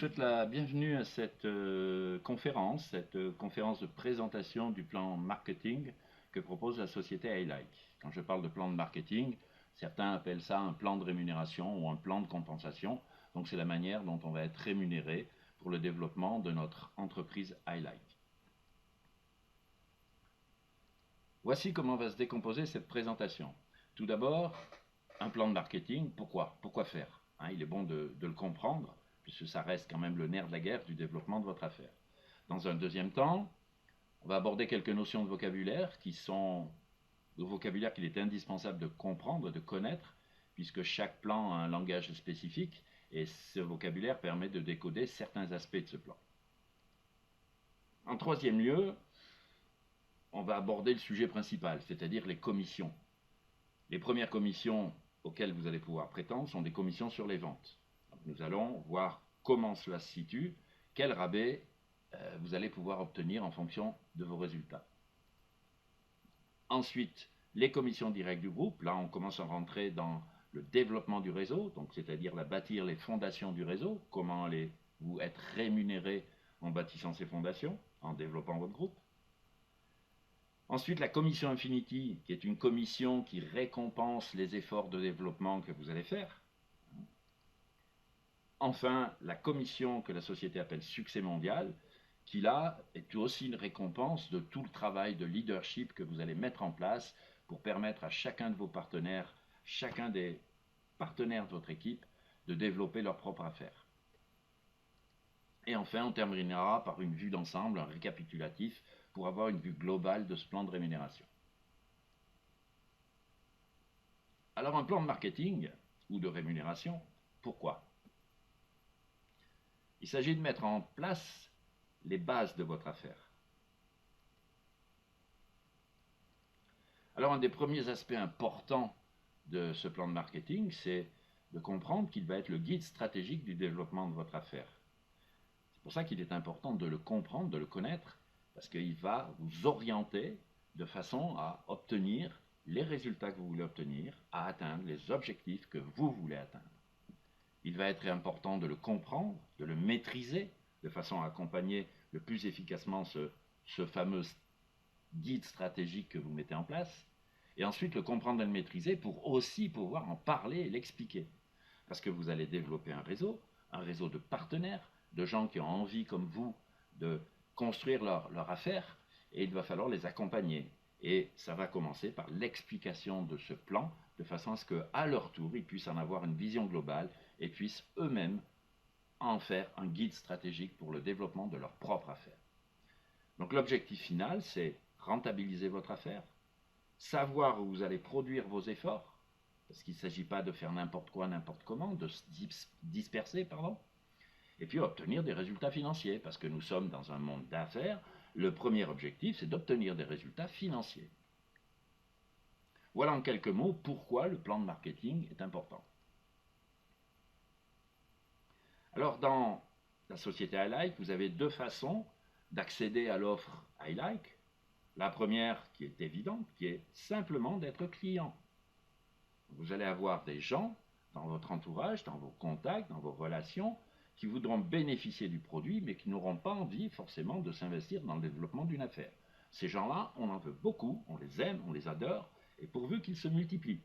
souhaite la bienvenue à cette conférence de présentation du plan marketing que propose la société iLike. Quand je parle de plan de marketing, certains appellent ça un plan de rémunération ou un plan de compensation. Donc c'est la manière dont on va être rémunéré pour le développement de notre entreprise iLike. Voici comment va se décomposer cette présentation. Tout d'abord, un plan de marketing, pourquoi faire, il est bon de le comprendre, puisque ça reste quand même le nerf de la guerre du développement de votre affaire. Dans un deuxième temps, on va aborder quelques notions de vocabulaire qui sont le vocabulaire qu'il est indispensable de comprendre, de connaître, puisque chaque plan a un langage spécifique, et ce vocabulaire permet de décoder certains aspects de ce plan. En troisième lieu, on va aborder le sujet principal, c'est-à-dire les commissions. Les premières commissions auxquelles vous allez pouvoir prétendre sont des commissions sur les ventes. Donc nous allons voir comment cela se situe, quel rabais vous allez pouvoir obtenir en fonction de vos résultats. Ensuite, les commissions directes du groupe. Là, on commence à rentrer dans le développement du réseau, donc c'est-à-dire bâtir les fondations du réseau. Comment allez-vous être rémunéré en bâtissant ces fondations, en développant votre groupe. Ensuite, la commission Infinity, qui est une commission qui récompense les efforts de développement que vous allez faire. Enfin, la commission que la société appelle Succès Mondial, qui là est aussi une récompense de tout le travail de leadership que vous allez mettre en place pour permettre à chacun de vos partenaires, chacun des partenaires de votre équipe, de développer leur propre affaire. Et enfin, on terminera par une vue d'ensemble, un récapitulatif, pour avoir une vue globale de ce plan de rémunération. Alors un plan de marketing ou de rémunération, pourquoi? Il s'agit de mettre en place les bases de votre affaire. Alors un des premiers aspects importants de ce plan de marketing, c'est de comprendre qu'il va être le guide stratégique du développement de votre affaire. C'est pour ça qu'il est important de le comprendre, de le connaître, parce qu'il va vous orienter de façon à obtenir les résultats que vous voulez obtenir, à atteindre les objectifs que vous voulez atteindre. Il va être important de le comprendre, de le maîtriser, de façon à accompagner le plus efficacement ce fameux guide stratégique que vous mettez en place, et ensuite le comprendre et le maîtriser pour aussi pouvoir en parler et l'expliquer. Parce que vous allez développer un réseau de partenaires, de gens qui ont envie, comme vous, de construire leur affaire, et il va falloir les accompagner. Et ça va commencer par l'explication de ce plan, de façon à ce qu'à leur tour, ils puissent en avoir une vision globale et puissent eux-mêmes en faire un guide stratégique pour le développement de leur propre affaire. Donc l'objectif final, c'est rentabiliser votre affaire, savoir où vous allez produire vos efforts, parce qu'il ne s'agit pas de faire n'importe quoi, n'importe comment, de se disperser, et puis obtenir des résultats financiers, parce que nous sommes dans un monde d'affaires. Le premier objectif, c'est d'obtenir des résultats financiers. Voilà en quelques mots pourquoi le plan de marketing est important. Alors dans la société iLike, vous avez deux façons d'accéder à l'offre iLike. La première, qui est évidente, qui est simplement d'être client. Vous allez avoir des gens dans votre entourage, dans vos contacts, dans vos relations, qui voudront bénéficier du produit, mais qui n'auront pas envie forcément de s'investir dans le développement d'une affaire. Ces gens-là, on en veut beaucoup, on les aime, on les adore, et pourvu qu'ils se multiplient.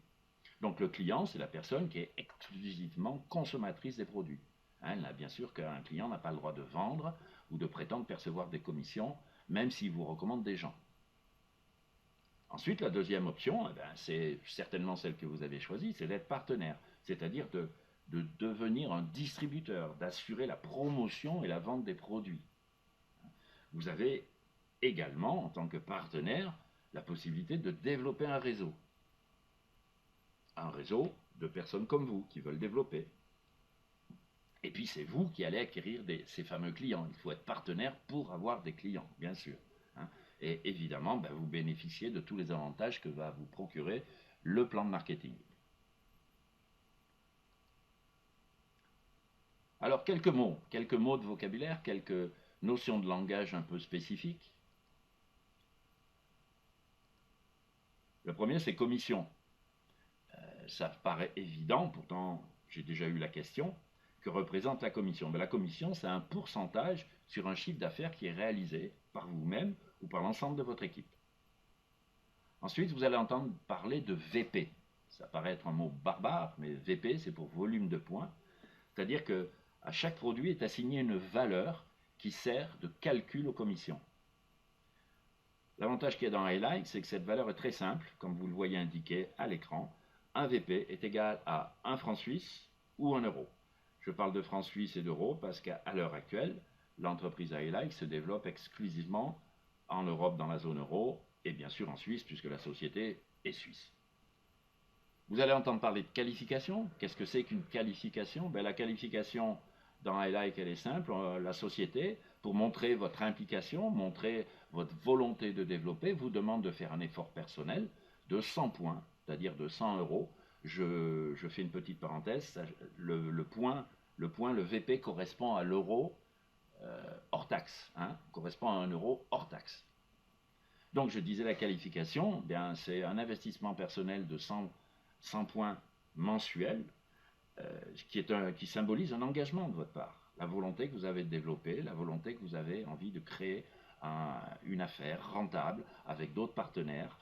Donc le client, c'est la personne qui est exclusivement consommatrice des produits. Là, bien sûr qu'un client n'a pas le droit de vendre ou de prétendre percevoir des commissions, même s'il vous recommande des gens. Ensuite, la deuxième option, c'est certainement celle que vous avez choisie, c'est d'être partenaire, c'est-à-dire de devenir un distributeur, d'assurer la promotion et la vente des produits. Vous avez également, en tant que partenaire, la possibilité de développer un réseau. Un réseau de personnes comme vous qui veulent développer. Et puis c'est vous qui allez acquérir ces fameux clients. Il faut être partenaire pour avoir des clients, bien sûr. Et évidemment, vous bénéficiez de tous les avantages que va vous procurer le plan de marketing. Alors quelques mots de vocabulaire, quelques notions de langage un peu spécifiques. Le premier, c'est commission. Ça paraît évident, pourtant j'ai déjà eu la question. que représente la commission? Ben, la commission, c'est un pourcentage sur un chiffre d'affaires qui est réalisé par vous-même ou par l'ensemble de votre équipe. Ensuite, vous allez entendre parler de VP. Ça paraît être un mot barbare, mais VP, c'est pour volume de points. C'est-à-dire qu'à chaque produit est assignée une valeur qui sert de calcul aux commissions. L'avantage qu'il y a dans Highlight, c'est que cette valeur est très simple, comme vous le voyez indiqué à l'écran. Un VP est égal à 1 franc suisse ou 1 euro. Je parle de francs suisses et d'euros parce qu'à l'heure actuelle, l'entreprise Highlight se développe exclusivement en Europe dans la zone euro et bien sûr en Suisse puisque la société est suisse. Vous allez entendre parler de qualification. Qu'est-ce que c'est qu'une qualification? Ben, la qualification dans Highlight, elle est simple. La société, pour montrer votre implication, montrer votre volonté de développer, vous demande de faire un effort personnel de 100 points, c'est-à-dire de 100 euros. Je fais une petite parenthèse. Le point, le VP correspond à l'euro hors taxe, correspond à 1 euro hors taxe. Donc je disais la qualification, bien c'est un investissement personnel de 100 points mensuels qui symbolise un engagement de votre part, la volonté que vous avez de développer, la volonté que vous avez envie de créer une affaire rentable avec d'autres partenaires.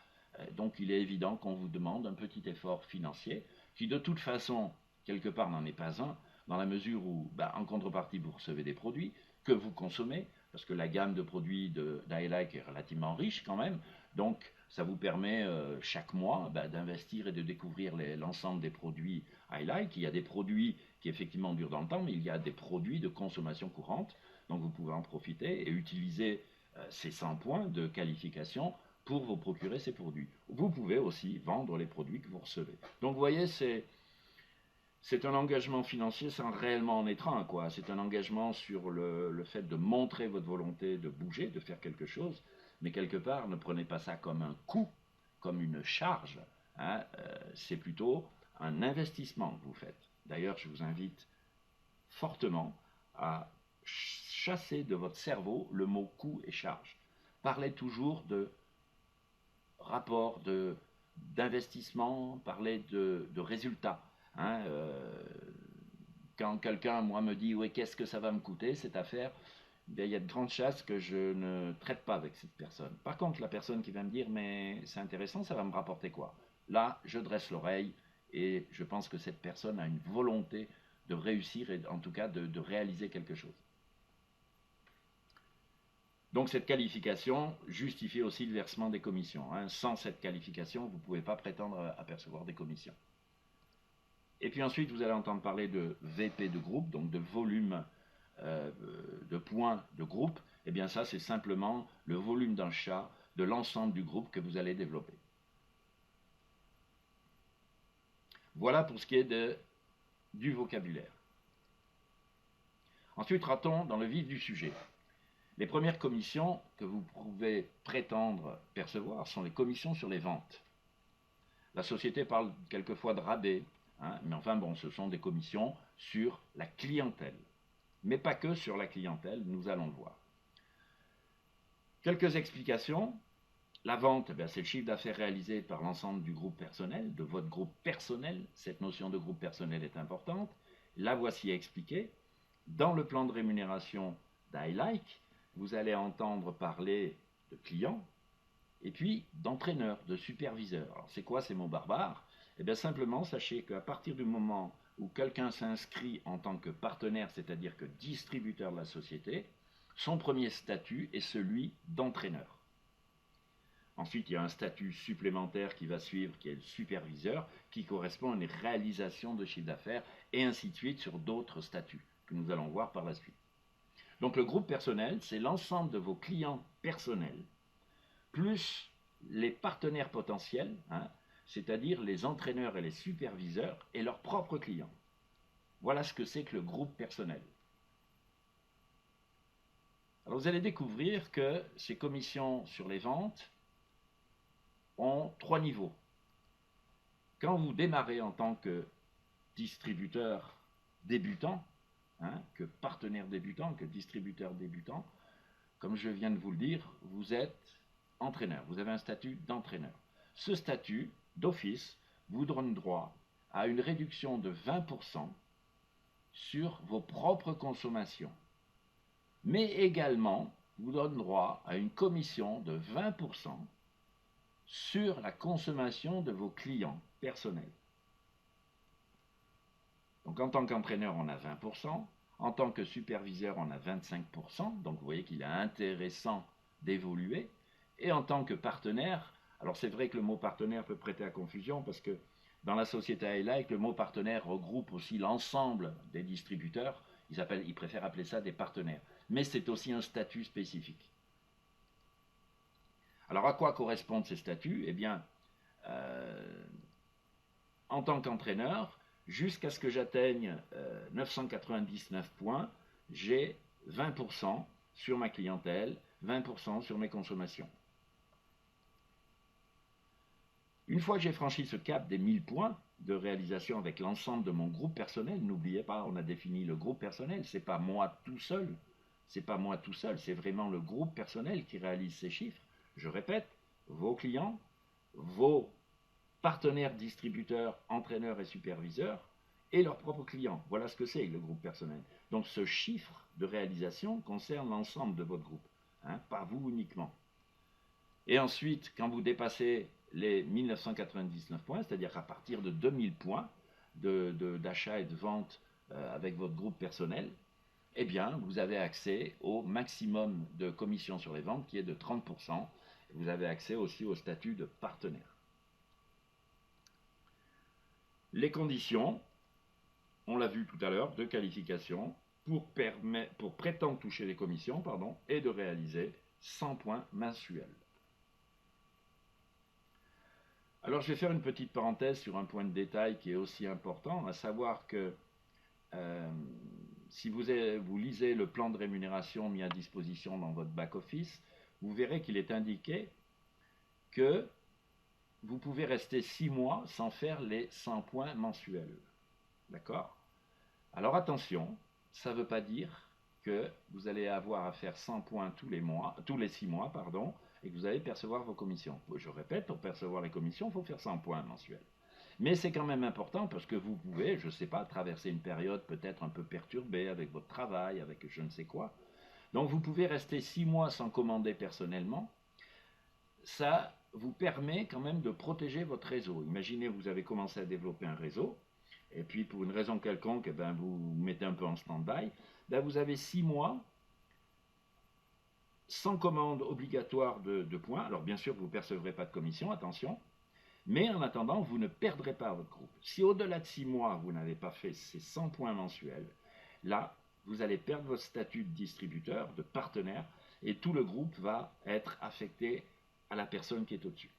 Donc il est évident qu'on vous demande un petit effort financier qui de toute façon, quelque part, n'en est pas un, dans la mesure où, en contrepartie, vous recevez des produits que vous consommez, parce que la gamme de produits d'Highlight est relativement riche quand même, donc ça vous permet chaque mois d'investir et de découvrir l'ensemble des produits Highlight. Il y a des produits qui effectivement durent dans le temps, mais il y a des produits de consommation courante, donc vous pouvez en profiter et utiliser ces 100 points de qualification pour vous procurer ces produits. Vous pouvez aussi vendre les produits que vous recevez. Donc vous voyez, c'est un engagement financier sans réellement en être un, quoi. C'est un engagement sur le fait de montrer votre volonté de bouger, de faire quelque chose, mais quelque part, ne prenez pas ça comme un coût, comme une charge. C'est plutôt un investissement que vous faites. D'ailleurs, je vous invite fortement à chasser de votre cerveau le mot coût et charge. Parlez toujours de rapport, d'investissement, parlez de résultats. Quand quelqu'un, moi, me dit oui, qu'est-ce que ça va me coûter cette affaire, il y a de grandes chances que je ne traite pas avec cette personne. Par contre, la personne qui va me dire mais c'est intéressant, ça va me rapporter quoi? Là, je dresse l'oreille et je pense que cette personne a une volonté de réussir et en tout cas de réaliser quelque chose. Donc cette qualification justifie aussi le versement des commissions. Sans cette qualification, vous ne pouvez pas prétendre à percevoir des commissions. Et puis ensuite, vous allez entendre parler de VP de groupe, donc de volume de points de groupe. Et bien ça, c'est simplement le volume d'achat de l'ensemble du groupe que vous allez développer. Voilà pour ce qui est du vocabulaire. Ensuite, rentrons dans le vif du sujet. Les premières commissions que vous pouvez prétendre percevoir sont les commissions sur les ventes. La société parle quelquefois de rabais, mais enfin bon, ce sont des commissions sur la clientèle. Mais pas que sur la clientèle, nous allons le voir. Quelques explications. La vente, c'est le chiffre d'affaires réalisé par l'ensemble du groupe personnel, de votre groupe personnel. Cette notion de groupe personnel est importante. La voici expliquée. Dans le plan de rémunération d'Highlight, vous allez entendre parler de clients et puis d'entraîneurs, de superviseurs. Alors c'est quoi ces mots barbares? Eh bien simplement, sachez qu'à partir du moment où quelqu'un s'inscrit en tant que partenaire, c'est-à-dire que distributeur de la société, son premier statut est celui d'entraîneur. Ensuite, il y a un statut supplémentaire qui va suivre, qui est le superviseur, qui correspond à une réalisation de chiffre d'affaires, et ainsi de suite sur d'autres statuts que nous allons voir par la suite. Donc le groupe personnel, c'est l'ensemble de vos clients personnels, plus les partenaires potentiels, c'est-à-dire les entraîneurs et les superviseurs et leurs propres clients. Voilà ce que c'est que le groupe personnel. Alors vous allez découvrir que ces commissions sur les ventes ont 3 niveaux. Quand vous démarrez en tant que distributeur débutant, que partenaire débutant, que distributeur débutant, comme je viens de vous le dire, vous êtes entraîneur, vous avez un statut d'entraîneur. Ce statut, d'office, vous donne droit à une réduction de 20% sur vos propres consommations. Mais également, vous donne droit à une commission de 20% sur la consommation de vos clients personnels. Donc en tant qu'entraîneur, on a 20%, en tant que superviseur, on a 25%, donc vous voyez qu'il est intéressant d'évoluer, et en tant que partenaire, alors c'est vrai que le mot partenaire peut prêter à confusion, parce que dans la société iLike, le mot partenaire regroupe aussi l'ensemble des distributeurs, ils préfèrent appeler ça des partenaires, mais c'est aussi un statut spécifique. Alors à quoi correspondent ces statuts? Eh bien, en tant qu'entraîneur, jusqu'à ce que j'atteigne 999 points, j'ai 20% sur ma clientèle, 20% sur mes consommations. Une fois que j'ai franchi ce cap des 1000 points de réalisation avec l'ensemble de mon groupe personnel, n'oubliez pas, on a défini le groupe personnel, c'est pas moi tout seul, c'est pas moi tout seul, c'est vraiment le groupe personnel qui réalise ces chiffres. Je répète, vos clients, vos partenaires, distributeurs, entraîneurs et superviseurs, et leurs propres clients. Voilà ce que c'est le groupe personnel. Donc ce chiffre de réalisation concerne l'ensemble de votre groupe, hein, pas vous uniquement. Et ensuite, quand vous dépassez les 1999 points, c'est-à-dire à partir de 2000 points d'achat et de vente avec votre groupe personnel, eh bien, vous avez accès au maximum de commission sur les ventes qui est de 30%. Vous avez accès aussi au statut de partenaire. Les conditions, on l'a vu tout à l'heure, de qualification pour prétendre toucher les commissions et de réaliser 100 points mensuels. Alors je vais faire une petite parenthèse sur un point de détail qui est aussi important, à savoir que si vous lisez le plan de rémunération mis à disposition dans votre back-office, vous verrez qu'il est indiqué que vous pouvez rester 6 mois sans faire les 100 points mensuels. D'accord? Alors attention, ça ne veut pas dire que vous allez avoir à faire 100 points tous les 6 mois, et que vous allez percevoir vos commissions. Je répète, pour percevoir les commissions, il faut faire 100 points mensuels. Mais c'est quand même important parce que vous pouvez, je ne sais pas, traverser une période peut-être un peu perturbée avec votre travail, avec je ne sais quoi. Donc vous pouvez rester 6 mois sans commander personnellement. Ça vous permet quand même de protéger votre réseau. Imaginez, vous avez commencé à développer un réseau, et puis pour une raison quelconque, vous vous mettez un peu en stand-by. Vous avez 6 mois sans commande obligatoire de points. Alors bien sûr, vous ne percevrez pas de commission, attention. Mais en attendant, vous ne perdrez pas votre groupe. Si au-delà de 6 mois, vous n'avez pas fait ces 100 points mensuels, là, vous allez perdre votre statut de distributeur, de partenaire, et tout le groupe va être affecté à la personne qui est au-dessus.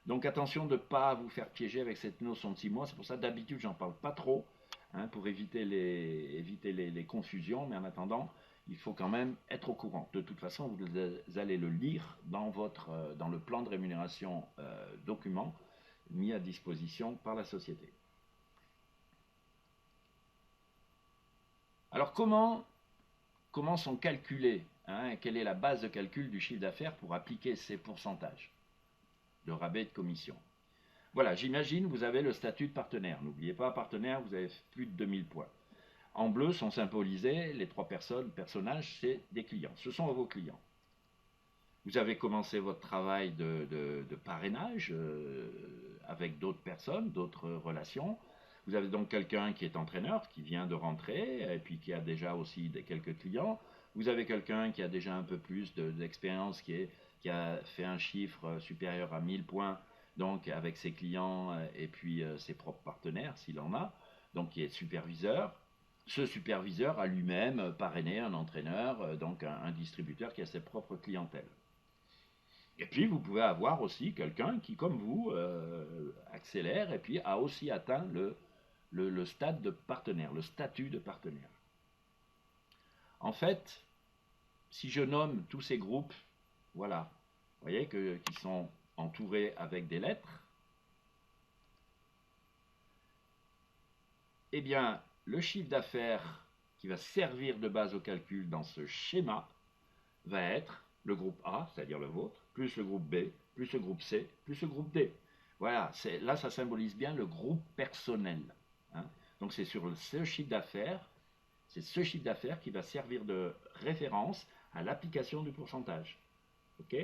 Donc attention de ne pas vous faire piéger avec cette notion de 6 mois. C'est pour ça d'habitude, j'en parle pas trop, hein, pour éviter les confusions. Mais en attendant, il faut quand même être au courant. De toute façon, vous allez le lire dans le plan de rémunération document mis à disposition par la société. Alors comment sont calculés, hein, quelle est la base de calcul du chiffre d'affaires pour appliquer ces pourcentages de rabais et de commission? Voilà, j'imagine vous avez le statut de partenaire. N'oubliez pas, partenaire, vous avez plus de 2000 points. En bleu sont symbolisés les 3 personnages, c'est des clients. Ce sont vos clients. Vous avez commencé votre travail de parrainage avec d'autres personnes, d'autres relations. Vous avez donc quelqu'un qui est entraîneur, qui vient de rentrer, et puis qui a déjà aussi quelques clients. Vous avez quelqu'un qui a déjà un peu plus d'expérience, qui a fait un chiffre supérieur à 1000 points, donc avec ses clients et puis ses propres partenaires, s'il en a, donc qui est superviseur. Ce superviseur a lui-même parrainé un entraîneur, donc un distributeur qui a ses propres clientèles. Et puis vous pouvez avoir aussi quelqu'un qui, comme vous, accélère et puis a aussi atteint le stade de partenaire, le statut de partenaire. En fait, si je nomme tous ces groupes, voilà, vous voyez qu'ils sont entourés avec des lettres, eh bien, le chiffre d'affaires qui va servir de base au calcul dans ce schéma va être le groupe A, c'est-à-dire le vôtre, plus le groupe B, plus le groupe C, plus le groupe D. Voilà, là ça symbolise bien le groupe personnel. Hein. Donc c'est sur ce chiffre d'affaires C'est ce chiffre d'affaires qui va servir de référence à l'application du pourcentage. OK?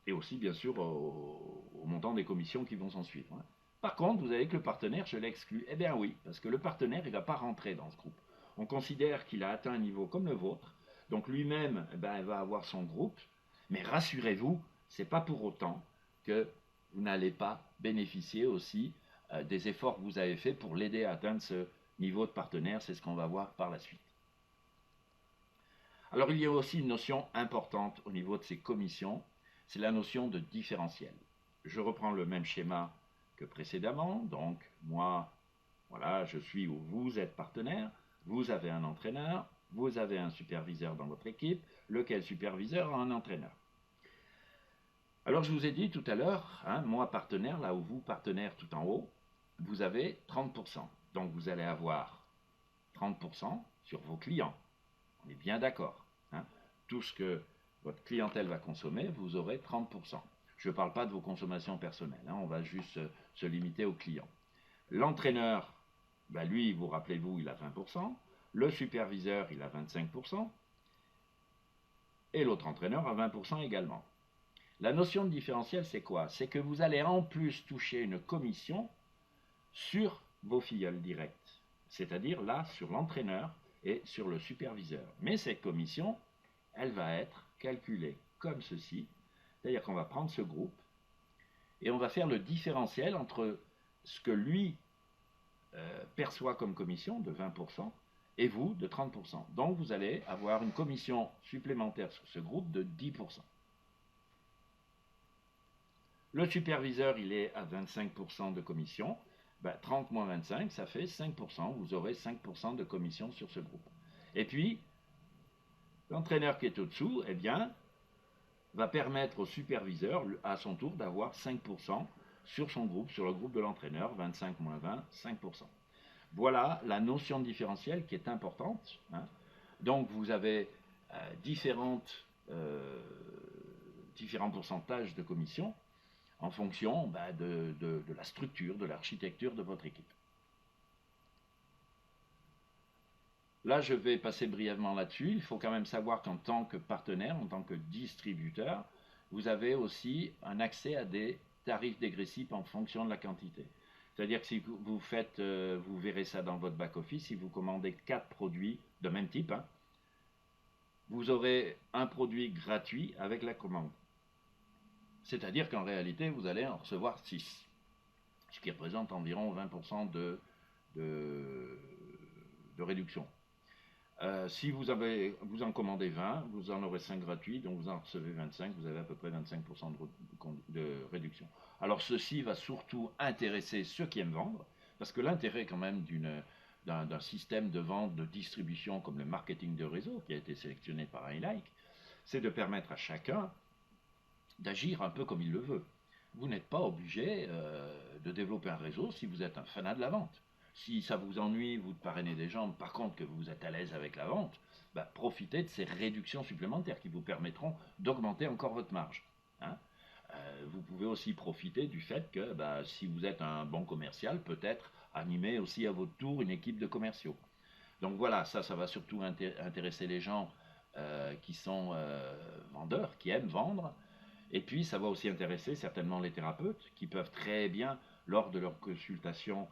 Et aussi, bien sûr, au montant des commissions qui vont s'en suivre. Hein. Par contre, vous avez que le partenaire, je l'exclus. Eh bien oui, parce que le partenaire, il ne va pas rentrer dans ce groupe. On considère qu'il a atteint un niveau comme le vôtre, donc lui-même, il va avoir son groupe, mais rassurez-vous, ce n'est pas pour autant que vous n'allez pas bénéficier aussi des efforts que vous avez faits pour l'aider à atteindre ce niveau de partenaire, c'est ce qu'on va voir par la suite. Alors il y a aussi une notion importante au niveau de ces commissions, c'est la notion de différentiel. Je reprends le même schéma que précédemment, donc moi, voilà, je suis où vous êtes partenaire, vous avez un entraîneur, vous avez un superviseur dans votre équipe, lequel superviseur a un entraîneur. Alors je vous ai dit tout à l'heure, hein, moi partenaire, là où vous partenaire tout en haut, vous avez 30%. Donc vous allez avoir 30% sur vos clients. On est bien d'accord. Hein. Tout ce que votre clientèle va consommer, vous aurez 30%. Je ne parle pas de vos consommations personnelles, hein, on va juste se limiter aux clients. L'entraîneur, lui, vous rappelez-vous, il a 20%. Le superviseur, il a 25%. Et l'autre entraîneur a 20% également. La notion de différentiel, c'est quoi? C'est que vous allez en plus toucher une commission sur vos filleuls directs. C'est-à-dire là, sur l'entraîneur et sur le superviseur. Mais cette commission, elle va être calculée comme ceci. C'est-à-dire qu'on va prendre ce groupe et on va faire le différentiel entre ce que lui perçoit comme commission de 20% et vous de 30%. Donc vous allez avoir une commission supplémentaire sur ce groupe de 10%. Le superviseur, il est à 25% de commission. 30 moins 25, ça fait 5%. Vous aurez 5% de commission sur ce groupe. Et puis, l'entraîneur qui est au-dessous, eh bien, va permettre au superviseur, à son tour, d'avoir 5% sur son groupe, sur le groupe de l'entraîneur, 25 moins 20, 5%. Voilà la notion de différentiel qui est importante. Hein. Donc, vous avez différents pourcentages de commission en fonction de la structure, de l'architecture de votre équipe. Là, je vais passer brièvement là-dessus. Il faut quand même savoir qu'en tant que partenaire, en tant que distributeur, vous avez aussi un accès à des tarifs dégressifs en fonction de la quantité. C'est-à-dire que si vous faites, vous verrez ça dans votre back-office, si vous commandez 4 produits de même type, hein, vous aurez un produit gratuit avec la commande. C'est-à-dire qu'en réalité, vous allez en recevoir 6, ce qui représente environ 20% de réduction. Si vous en commandez 20, vous en aurez 5 gratuits, donc vous en recevez 25, vous avez à peu près 25% de réduction. Alors ceci va surtout intéresser ceux qui aiment vendre, parce que l'intérêt quand même d'un système de vente, de distribution comme le marketing de réseau, qui a été sélectionné par iLike, c'est de permettre à chacun d'agir un peu comme il le veut. Vous n'êtes pas obligé de développer un réseau si vous êtes un fanat de la vente. Si ça vous ennuie, vous de parrainer des gens, par contre que vous êtes à l'aise avec la vente, profitez de ces réductions supplémentaires qui vous permettront d'augmenter encore votre marge. Hein. Vous pouvez aussi profiter du fait que si vous êtes un bon commercial, peut-être animer aussi à votre tour une équipe de commerciaux. Donc voilà, ça va surtout intéresser les gens qui sont vendeurs, qui aiment vendre. Et puis ça va aussi intéresser certainement les thérapeutes qui peuvent très bien, lors de leur consultation,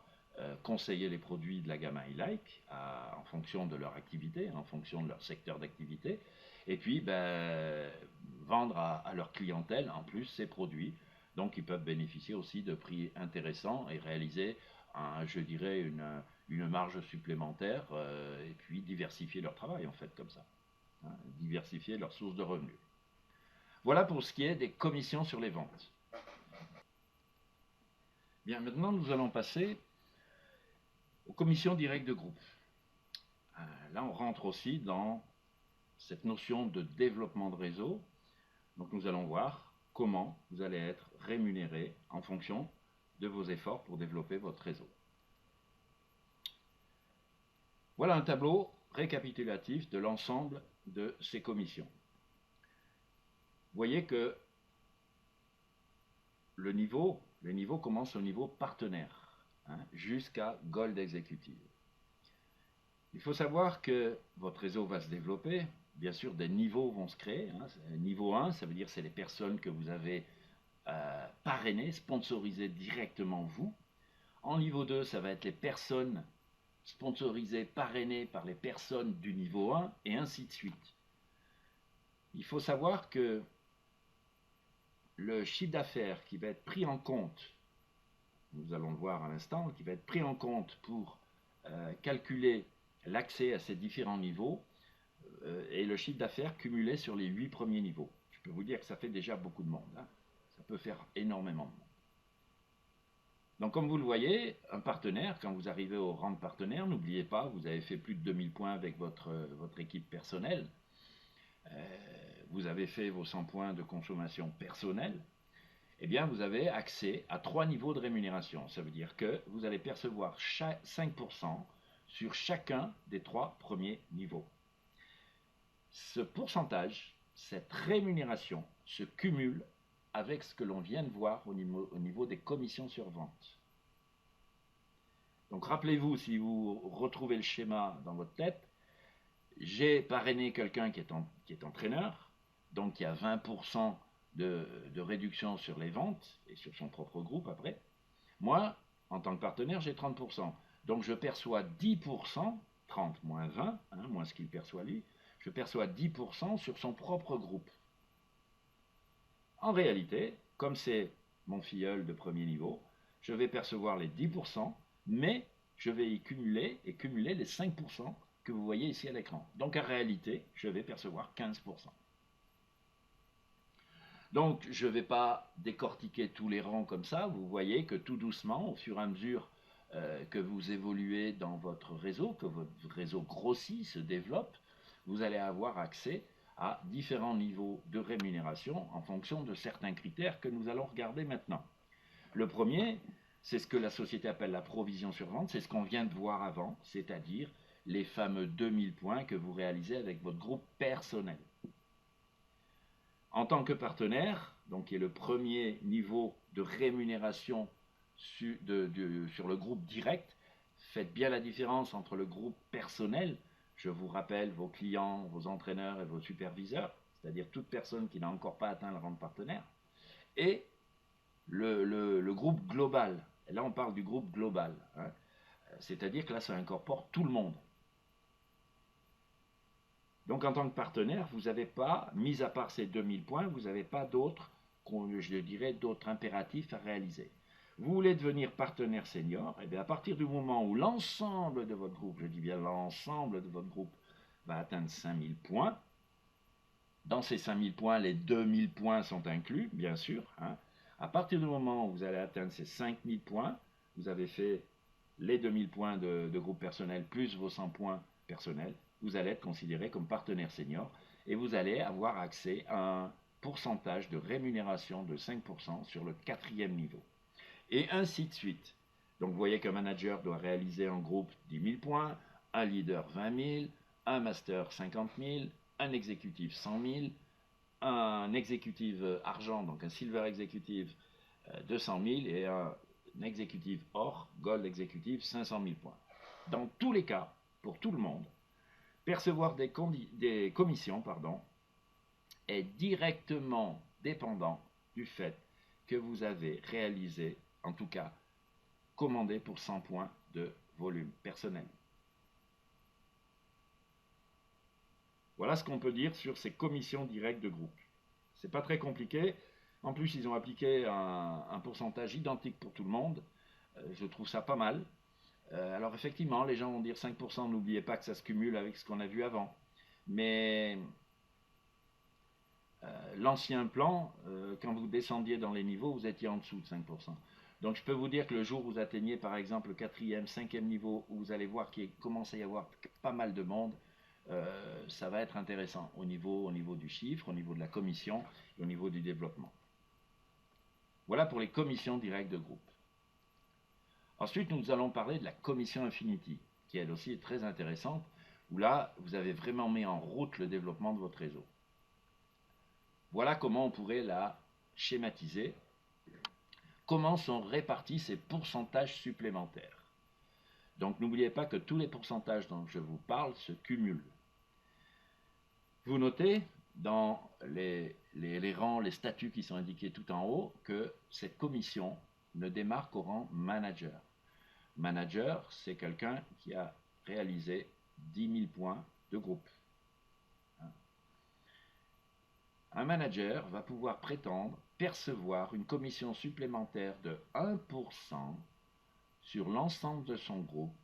conseiller les produits de la gamme iLike en fonction de leur activité, en fonction de leur secteur d'activité, et puis vendre à leur clientèle en plus ces produits. Donc ils peuvent bénéficier aussi de prix intéressants et réaliser, je dirais, une marge supplémentaire et puis diversifier leur travail en fait comme ça, hein, diversifier leurs sources de revenus. Voilà pour ce qui est des commissions sur les ventes. Bien, maintenant nous allons passer aux commissions directes de groupe. Là, on rentre aussi dans cette notion de développement de réseau. Donc, nous allons voir comment vous allez être rémunéré en fonction de vos efforts pour développer votre réseau. Voilà un tableau récapitulatif de l'ensemble de ces commissions. Vous voyez que les niveaux commencent au niveau partenaire, hein, jusqu'à Gold Executive. Il faut savoir que votre réseau va se développer. Bien sûr, des niveaux vont se créer. Niveau 1, ça veut dire que c'est les personnes que vous avez parrainées, sponsorisées directement vous. En niveau 2, ça va être les personnes sponsorisées, parrainées par les personnes du niveau 1, et ainsi de suite. Il faut savoir que le chiffre d'affaires qui va être pris en compte, nous allons le voir à l'instant, qui va être pris en compte pour calculer l'accès à ces différents niveaux, et le chiffre d'affaires cumulé sur les 8 premiers niveaux. Je peux vous dire que ça fait déjà beaucoup de monde. Ça peut faire énormément de monde. Donc comme vous le voyez, un partenaire, quand vous arrivez au rang de partenaire, n'oubliez pas, vous avez fait plus de 2000 points avec votre équipe personnelle. Vous avez fait vos 100 points de consommation personnelle. Eh bien, vous avez accès à 3 niveaux de rémunération. Ça veut dire que vous allez percevoir 5% sur chacun des 3 premiers niveaux. Ce pourcentage, cette rémunération, se cumule avec ce que l'on vient de voir au niveau des commissions sur vente. Donc rappelez-vous, si vous retrouvez le schéma dans votre tête, j'ai parrainé quelqu'un qui est entraîneur, donc il y a 20% de réduction sur les ventes et sur son propre groupe après. Moi, en tant que partenaire, j'ai 30%. Donc je perçois 10%, 30 moins 20, moins ce qu'il perçoit lui, je perçois 10% sur son propre groupe. En réalité, comme c'est mon filleul de premier niveau, je vais percevoir les 10%, mais je vais y cumuler les 5% que vous voyez ici à l'écran. Donc en réalité, je vais percevoir 15%. Donc je ne vais pas décortiquer tous les rangs comme ça, vous voyez que tout doucement, au fur et à mesure que vous évoluez dans votre réseau, que votre réseau grossit, se développe, vous allez avoir accès à différents niveaux de rémunération en fonction de certains critères que nous allons regarder maintenant. Le premier, c'est ce que la société appelle la provision sur vente, c'est ce qu'on vient de voir avant, c'est-à-dire les fameux 2000 points que vous réalisez avec votre groupe personnel. En tant que partenaire, donc qui est le premier niveau de rémunération sur le groupe direct, faites bien la différence entre le groupe personnel, je vous rappelle vos clients, vos entraîneurs et vos superviseurs, c'est-à-dire toute personne qui n'a encore pas atteint le rang de partenaire, et le groupe global. Et là, on parle du groupe global. C'est-à-dire que là, ça incorpore tout le monde. Donc, en tant que partenaire, vous n'avez pas, mis à part ces 2000 points, vous n'avez pas d'autres, je dirais, d'autres impératifs à réaliser. Vous voulez devenir partenaire senior, et bien à partir du moment où l'ensemble de votre groupe, je dis bien l'ensemble de votre groupe, va atteindre 5000 points, dans ces 5000 points, les 2000 points sont inclus, bien sûr. À partir du moment où vous allez atteindre ces 5000 points, vous avez fait les 2000 points de groupe personnel plus vos 100 points personnels, vous allez être considéré comme partenaire senior et vous allez avoir accès à un pourcentage de rémunération de 5% sur le 4e niveau. Et ainsi de suite. Donc vous voyez qu'un manager doit réaliser en groupe 10 000 points, un leader 20 000, un master 50 000, un exécutif 100 000, un exécutif argent, donc un silver exécutif 200 000 et un exécutif or, gold exécutif 500 000 points. Dans tous les cas, pour tout le monde, percevoir des commissions est directement dépendant du fait que vous avez réalisé, en tout cas commandé pour 100 points de volume personnel. Voilà ce qu'on peut dire sur ces commissions directes de groupe. C'est pas très compliqué. En plus, ils ont appliqué un pourcentage identique pour tout le monde. Je trouve ça pas mal. Alors effectivement, les gens vont dire 5%, n'oubliez pas que ça se cumule avec ce qu'on a vu avant. Mais l'ancien plan, quand vous descendiez dans les niveaux, vous étiez en dessous de 5%. Donc je peux vous dire que le jour où vous atteignez par exemple le 4e, 5e niveau, où vous allez voir qu'il commence à y avoir pas mal de monde, ça va être intéressant au niveau du chiffre, au niveau de la commission et au niveau du développement. Voilà pour les commissions directes de groupe. Ensuite, nous allons parler de la commission Infinity, qui elle aussi est très intéressante, où là, vous avez vraiment mis en route le développement de votre réseau. Voilà comment on pourrait la schématiser. Comment sont répartis ces pourcentages supplémentaires? Donc n'oubliez pas que tous les pourcentages dont je vous parle se cumulent. Vous notez dans les rangs, les statuts qui sont indiqués tout en haut, que cette commission ne démarre qu'au rang manager. Manager, c'est quelqu'un qui a réalisé 10 000 points de groupe. Un manager va pouvoir prétendre percevoir une commission supplémentaire de 1% sur l'ensemble de son groupe,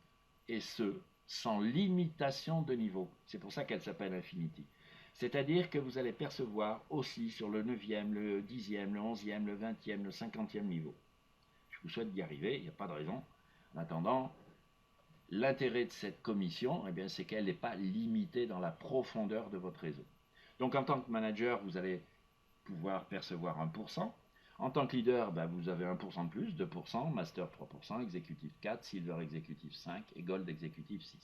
et ce, sans limitation de niveau. C'est pour ça qu'elle s'appelle Infinity. C'est-à-dire que vous allez percevoir aussi sur le 9e, le 10e, le 11e, le 20e, le 50e niveau. Je vous souhaite d'y arriver, il n'y a pas de raison. En attendant, l'intérêt de cette commission, eh c'est qu'elle n'est pas limitée dans la profondeur de votre réseau. Donc en tant que manager, vous allez pouvoir percevoir 1%. En tant que leader, vous avez 1% de plus, 2%, master 3%, exécutif 4, silver exécutif 5 et gold exécutif 6.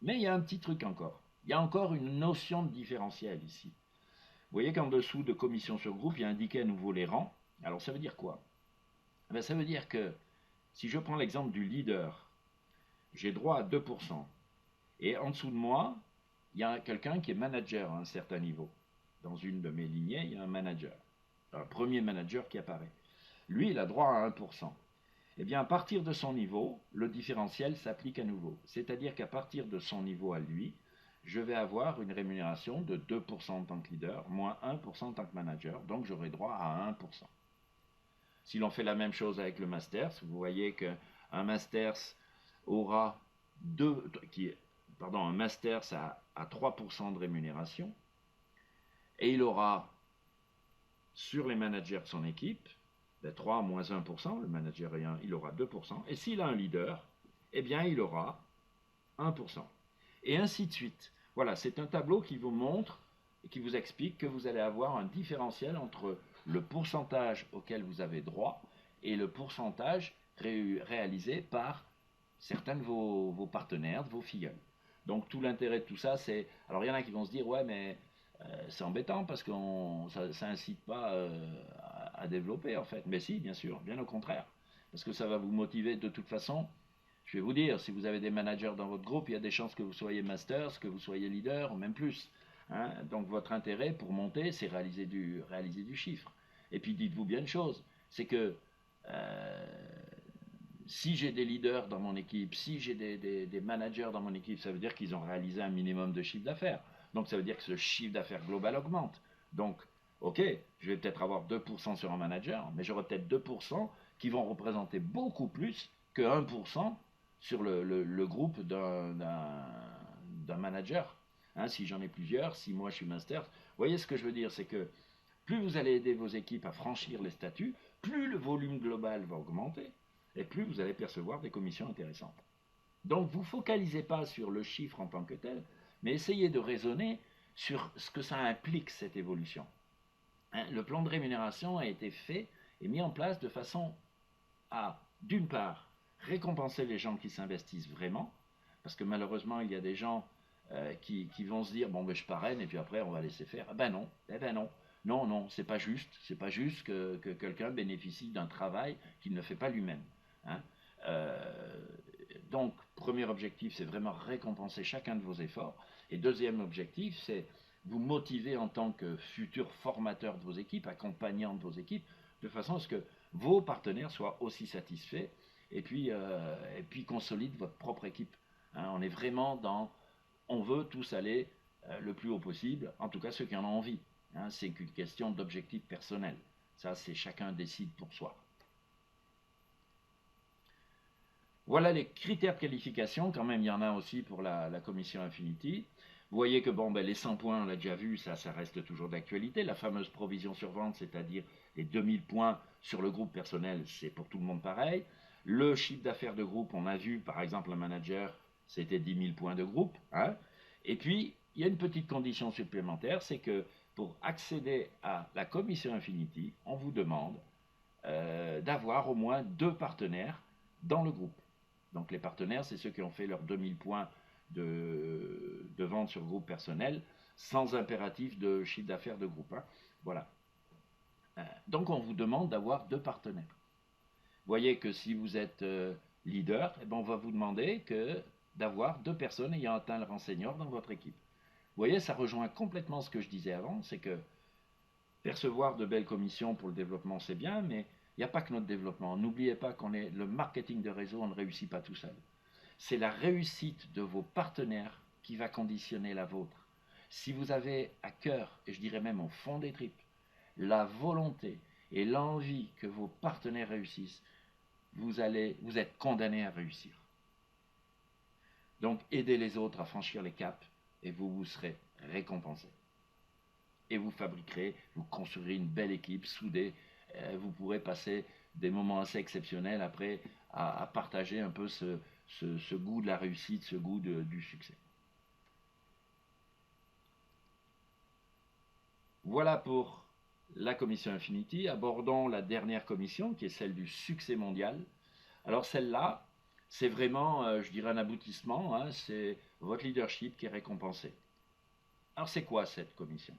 Mais il y a un petit truc encore. Il y a encore une notion de différentiel ici. Vous voyez qu'en dessous de commission sur groupe, il y a indiqué à nouveau les rangs. Alors ça veut dire quoi? Ça veut dire que si je prends l'exemple du leader, j'ai droit à 2%. Et en dessous de moi, il y a quelqu'un qui est manager à un certain niveau. Dans une de mes lignées, il y a un manager. Un premier manager qui apparaît. Lui, il a droit à 1%. Eh bien, à partir de son niveau, le différentiel s'applique à nouveau. C'est-à-dire qu'à partir de son niveau à lui, je vais avoir une rémunération de 2% en tant que leader, moins 1% en tant que manager, donc j'aurai droit à 1%. Si l'on fait la même chose avec le Masters, vous voyez qu'un Masters aura un Masters à 3% de rémunération, et il aura, sur les managers de son équipe, 3 moins 1%, le manager il aura 2%, et s'il a un leader, eh bien il aura 1%. Et ainsi de suite. Voilà, c'est un tableau qui vous montre et qui vous explique que vous allez avoir un différentiel entre le pourcentage auquel vous avez droit et le pourcentage réalisé par certains de vos partenaires, de vos filleuls. Donc tout l'intérêt de tout ça, c'est... Alors il y en a qui vont se dire, ouais, mais c'est embêtant parce que ça incite pas à développer en fait. Mais si, bien sûr, bien au contraire. Parce que ça va vous motiver de toute façon. Je vais vous dire, si vous avez des managers dans votre groupe, il y a des chances que vous soyez masters, que vous soyez leader, même plus. Hein. Donc votre intérêt pour monter, c'est réaliser du chiffre. Et puis dites-vous bien une chose, c'est que si j'ai des leaders dans mon équipe, si j'ai des managers dans mon équipe, ça veut dire qu'ils ont réalisé un minimum de chiffre d'affaires. Donc ça veut dire que ce chiffre d'affaires global augmente. Donc, ok, je vais peut-être avoir 2% sur un manager, mais j'aurai peut-être 2% qui vont représenter beaucoup plus que 1% sur le groupe d'un manager. Hein, si j'en ai plusieurs, si moi je suis master, vous voyez ce que je veux dire, c'est que plus vous allez aider vos équipes à franchir les statuts, plus le volume global va augmenter, et plus vous allez percevoir des commissions intéressantes. Donc vous ne focalisez pas sur le chiffre en tant que tel, mais essayez de raisonner sur ce que ça implique, cette évolution. Hein, le plan de rémunération a été fait et mis en place de façon à, d'une part, récompenser les gens qui s'investissent vraiment, parce que malheureusement, il y a des gens qui vont se dire, bon, ben, je parraine, et puis après, on va laisser faire. Ben non, non, c'est pas juste. C'est pas juste que quelqu'un bénéficie d'un travail qu'il ne fait pas lui-même. Hein. Donc, premier objectif, c'est vraiment récompenser chacun de vos efforts. Et deuxième objectif, c'est vous motiver en tant que futur formateur de vos équipes, accompagnant de vos équipes, de façon à ce que vos partenaires soient aussi satisfaits et puis consolident votre propre équipe. Hein, on est vraiment dans... On veut tous aller le plus haut possible, en tout cas ceux qui en ont envie. Hein, c'est une question d'objectif personnel. Ça, c'est chacun décide pour soi. Voilà les critères de qualification, quand même il y en a aussi pour la commission Infinity. Vous voyez que bon, les 100 points, on l'a déjà vu, ça reste toujours d'actualité. La fameuse provision sur vente, c'est-à-dire les 2000 points sur le groupe personnel, c'est pour tout le monde pareil. Le chiffre d'affaires de groupe, on a vu, par exemple, un manager, c'était 10 000 points de groupe. Hein. Et puis, il y a une petite condition supplémentaire, c'est que pour accéder à la commission Infinity, on vous demande d'avoir au moins 2 partenaires dans le groupe. Donc les partenaires, c'est ceux qui ont fait leurs 2000 points de vente sur groupe personnel, sans impératif de chiffre d'affaires de groupe. Hein. Voilà. Donc on vous demande d'avoir 2 partenaires. Vous voyez que si vous êtes leader, eh ben, on va vous demander d'avoir 2 personnes ayant atteint le rang senior dans votre équipe. Vous voyez, ça rejoint complètement ce que je disais avant, c'est que percevoir de belles commissions pour le développement, c'est bien, mais il n'y a pas que notre développement. N'oubliez pas qu'on est le marketing de réseau, on ne réussit pas tout seul. C'est la réussite de vos partenaires qui va conditionner la vôtre. Si vous avez à cœur, et je dirais même au fond des tripes, la volonté et l'envie que vos partenaires réussissent, vous êtes condamné à réussir. Donc aidez les autres à franchir les caps et vous serez récompensé. Et vous fabriquerez, vous construirez une belle équipe soudée. Vous pourrez passer des moments assez exceptionnels après à partager un peu ce goût de la réussite, ce goût du succès. Voilà pour la commission Infinity. Abordons la dernière commission qui est celle du succès mondial. Alors celle-là, c'est vraiment, je dirais, un aboutissement, hein, c'est votre leadership qui est récompensé. Alors c'est quoi cette commission?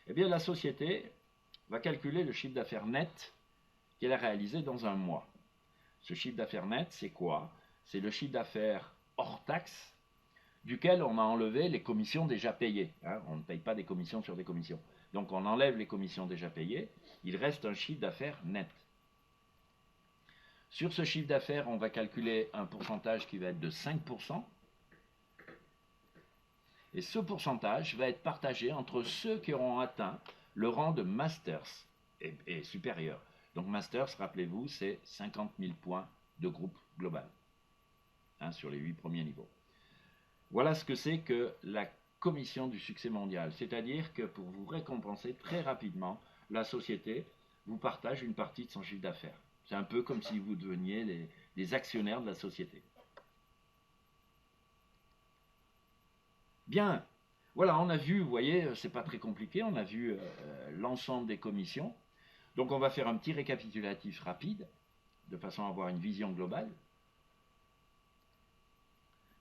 Eh bien la société va calculer le chiffre d'affaires net qu'elle a réalisé dans un mois. Ce chiffre d'affaires net, c'est quoi? C'est le chiffre d'affaires hors taxe duquel on a enlevé les commissions déjà payées. Hein, on ne paye pas des commissions sur des commissions. Donc on enlève les commissions déjà payées, il reste un chiffre d'affaires net. Sur ce chiffre d'affaires, on va calculer un pourcentage qui va être de 5%. Et ce pourcentage va être partagé entre ceux qui auront atteint le rang de Masters et supérieur. Donc Masters, rappelez-vous, c'est 50 000 points de groupe global, hein, sur les 8 premiers niveaux. Voilà ce que c'est que la commission du succès mondial. C'est-à-dire que pour vous récompenser très rapidement, la société vous partage une partie de son chiffre d'affaires. C'est un peu comme si vous deveniez les actionnaires de la société. Bien, voilà, on a vu, vous voyez, c'est pas très compliqué, on a vu l'ensemble des commissions. Donc on va faire un petit récapitulatif rapide, de façon à avoir une vision globale.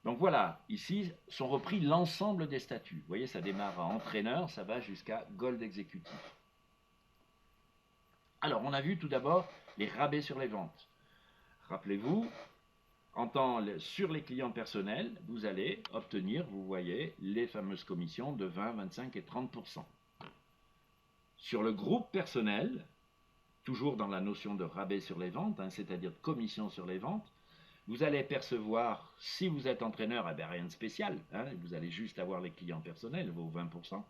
Donc voilà, ici sont repris l'ensemble des statuts. Vous voyez, ça démarre à entraîneur, ça va jusqu'à gold exécutif. Alors, on a vu tout d'abord les rabais sur les ventes. Rappelez-vous, sur les clients personnels, vous allez obtenir, vous voyez, les fameuses commissions de 20, 25 et 30%. Sur le groupe personnel, toujours dans la notion de rabais sur les ventes, hein, c'est-à-dire de commission sur les ventes, vous allez percevoir, si vous êtes entraîneur, eh bien, rien de spécial, hein, vous allez juste avoir les clients personnels, vos 20%.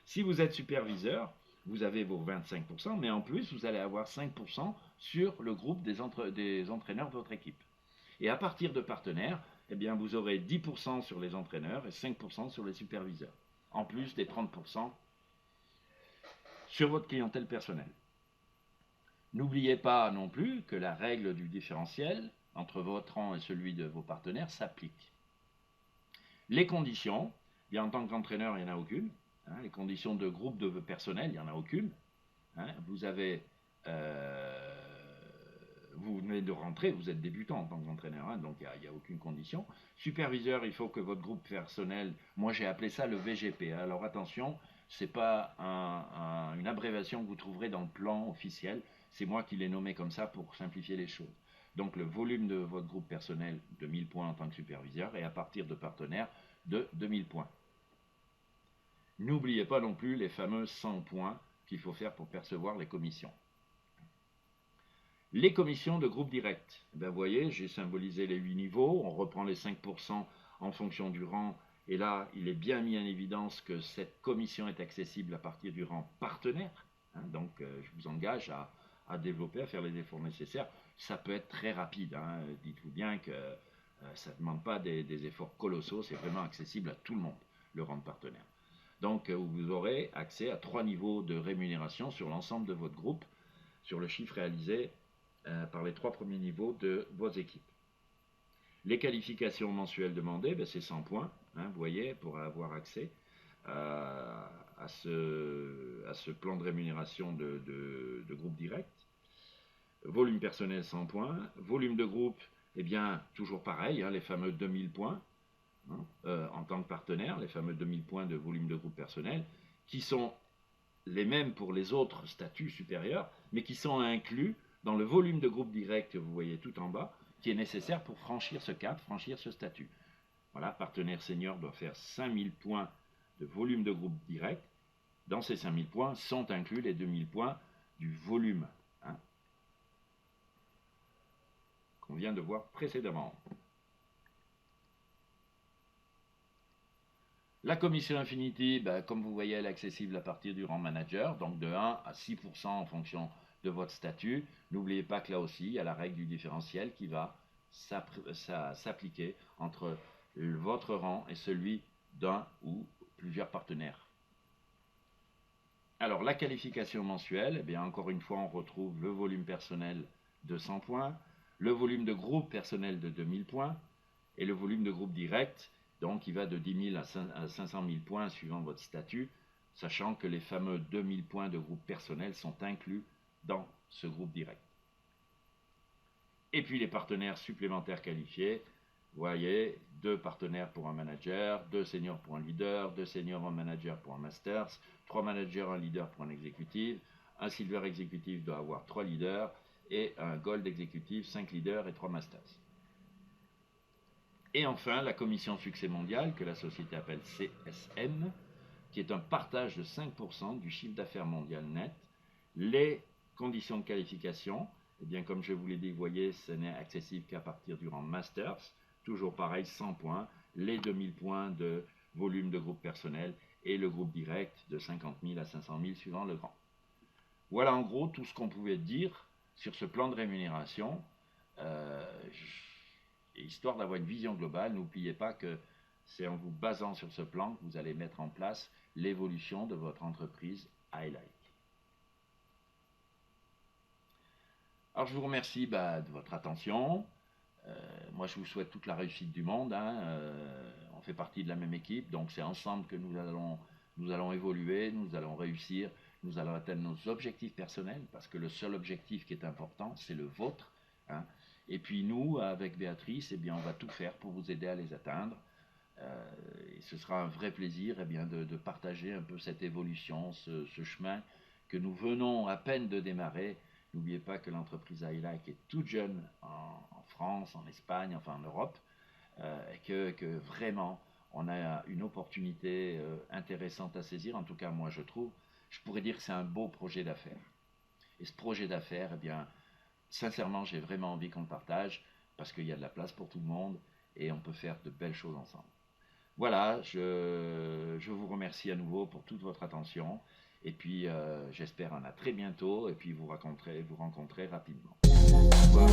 Si vous êtes superviseur, vous avez vos 25%, mais en plus, vous allez avoir 5% sur le groupe des entraîneurs de votre équipe. Et à partir de partenaires, eh bien, vous aurez 10% sur les entraîneurs et 5% sur les superviseurs, en plus des 30% sur votre clientèle personnelle. N'oubliez pas non plus que la règle du différentiel entre votre rang et celui de vos partenaires s'applique. Les conditions, bien en tant qu'entraîneur, il n'y en a aucune. Hein, les conditions de groupe de personnel, il n'y en a aucune. Hein, vous venez de rentrer, vous êtes débutant en tant qu'entraîneur, hein, donc il n'y a aucune condition. Superviseur, il faut que votre groupe personnel, moi j'ai appelé ça le VGP. Alors attention, ce n'est pas une abréviation que vous trouverez dans le plan officiel, c'est moi qui l'ai nommé comme ça pour simplifier les choses. Donc le volume de votre groupe personnel de 1000 points en tant que superviseur et à partir de partenaire de 2000 points. N'oubliez pas non plus les fameux 100 points qu'il faut faire pour percevoir les commissions. Les commissions de groupe direct. Ben, vous voyez, j'ai symbolisé les 8 niveaux, on reprend les 5% en fonction du rang, et là, il est bien mis en évidence que cette commission est accessible à partir du rang partenaire. Hein, donc, je vous engage à développer, à faire les efforts nécessaires. Ça peut être très rapide, hein, dites-vous bien que ça ne demande pas des efforts colossaux, c'est vraiment accessible à tout le monde, le rang de partenaire. Donc, vous aurez accès à 3 niveaux de rémunération sur l'ensemble de votre groupe, sur le chiffre réalisé par les 3 premiers niveaux de vos équipes. Les qualifications mensuelles demandées, ben c'est 100 points, hein, vous voyez, pour avoir accès à ce plan de rémunération de groupe direct. Volume personnel 100 points. Volume de groupe, eh bien, toujours pareil, hein, les fameux 2000 points. En tant que partenaire, les fameux 2000 points de volume de groupe personnel, qui sont les mêmes pour les autres statuts supérieurs, mais qui sont inclus dans le volume de groupe direct que vous voyez tout en bas, qui est nécessaire pour franchir ce cap, franchir ce statut. Voilà, partenaire senior doit faire 5000 points de volume de groupe direct. Dans ces 5000 points sont inclus les 2000 points du volume, hein, qu'on vient de voir précédemment. La commission Infinity, comme vous voyez, elle est accessible à partir du rang manager, donc de 1 à 6% en fonction de votre statut. N'oubliez pas que là aussi, il y a la règle du différentiel qui va s'appliquer entre votre rang et celui d'un ou plusieurs partenaires. Alors, la qualification mensuelle, eh bien, encore une fois, on retrouve le volume personnel de 100 points, le volume de groupe personnel de 2000 points et le volume de groupe direct, donc il va de 10 000 à 500 000 points suivant votre statut, sachant que les fameux 2000 points de groupe personnel sont inclus dans ce groupe direct. Et puis les partenaires supplémentaires qualifiés, vous voyez, 2 partenaires pour un manager, 2 seniors pour un leader, 2 seniors en manager pour un masters, 3 managers, un leader pour un exécutif, un silver exécutif doit avoir 3 leaders, et un gold exécutif, 5 leaders et 3 masters. Et enfin, la commission succès mondial, que la société appelle CSM, qui est un partage de 5% du chiffre d'affaires mondial net. Les conditions de qualification, eh bien, comme je vous l'ai dit, vous voyez, ce n'est accessible qu'à partir du rang Masters. Toujours pareil, 100 points, les 2000 points de volume de groupe personnel et le groupe direct de 50 000 à 500 000 suivant le rang. Voilà en gros tout ce qu'on pouvait dire sur ce plan de rémunération. Et histoire d'avoir une vision globale, n'oubliez pas que c'est en vous basant sur ce plan que vous allez mettre en place l'évolution de votre entreprise iLike. Alors je vous remercie de votre attention. Moi je vous souhaite toute la réussite du monde. On fait partie de la même équipe, donc c'est ensemble que nous allons évoluer, nous allons réussir, nous allons atteindre nos objectifs personnels, parce que le seul objectif qui est important, c'est le vôtre. Et puis nous, avec Béatrice, eh bien, on va tout faire pour vous aider à les atteindre. Et ce sera un vrai plaisir de partager un peu cette évolution, ce chemin que nous venons à peine de démarrer. N'oubliez pas que l'entreprise iLike est toute jeune en France, en Espagne, enfin en Europe, et que vraiment on a une opportunité intéressante à saisir. En tout cas, moi je trouve, je pourrais dire que c'est un beau projet d'affaires. Et ce projet d'affaires, eh bien, sincèrement, j'ai vraiment envie qu'on le partage parce qu'il y a de la place pour tout le monde et on peut faire de belles choses ensemble. Voilà, je vous remercie à nouveau pour toute votre attention et puis j'espère à très bientôt et puis vous rencontrer rapidement. Au revoir.